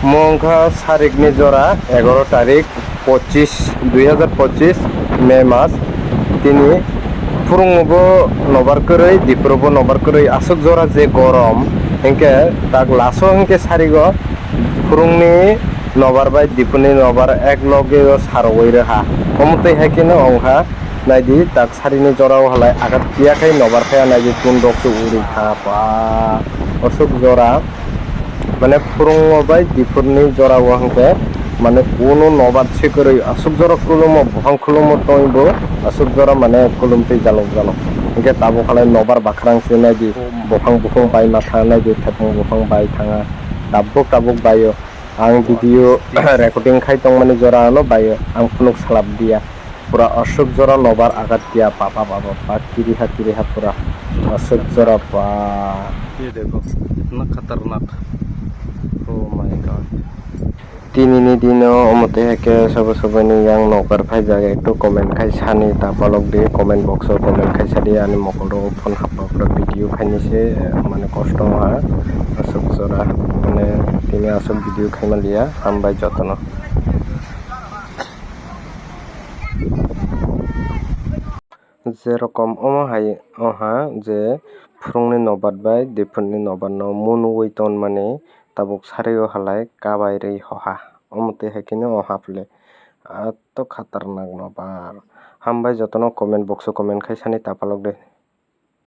মংখা সারিকনি জোড়া 11 তারিখ 2025 মে মাস তিনি ফুরুংবো নবার কरै দিপুরবো নবার কरै আসুক জোড়া যে গরম হেंके তাক লাসো হেंके সারিগো ফুরুংনি নবার বাই দিপুনি নবার এক লগে সারওই রहा অমতই হাইকেনো অংহা নাইদি তাক সারিনি জোড়াও হালাই আঘাত পিয়াখাই নবার খায়া নাইদি তুন ডকসু উড়ি থাপা অসুক জোড়া মানে ফুরুং বাই দিপুরনি জোড়া ওহাंके মানে কোনো নবাদ ছেকরে আসুক জোড়া কুলুমো বহাং খুলুমো টইবো আসুক জোড়া মানে কুলুমতই জালক জালক হেंके তাবো খালাই নবার বাখরাংসে নাইদি বহাং बुफां बाय माथा नायदो थाइफं बुफां बाय थाङा दाबुक बायो आं भिडिअ रेकर्डिं खाय तंमानि जरा आनो बायो आं फुनुक सालाब दिया पूरा अशोक जरा नबार आघात दिया पापा किरिहा पूरा अशोक जरा पा ये देखो इतना खतरनाक ओ माय गॉड तिनिनि दिनो अमते हेके सबनि yang नौकर फाइजागे एकटु कमेन्ट खाय सानि तापालक दे कमेन्ट बक्स कमेन्ट खाय सादि आनि मकलदो फन हाप्पाफ्रा भिडिअ खायनिसे माने कष्ट हा असुक जरा माने तिनि असुक भिडिअ खायमालिया हामबाय जतन जेरकम अमा हाय अहा जे फुरुंनि नबाद बाय दिफुननि नबाद न मुनुवै तन माने ताबुक सारियो हालाय काबाय रै हहा अमते हेकिनो अहाफले तो खतरनाक नबार हामबाय जतन कमेन्ट बक्स कमेन्ट खाय सानि तापालक दे।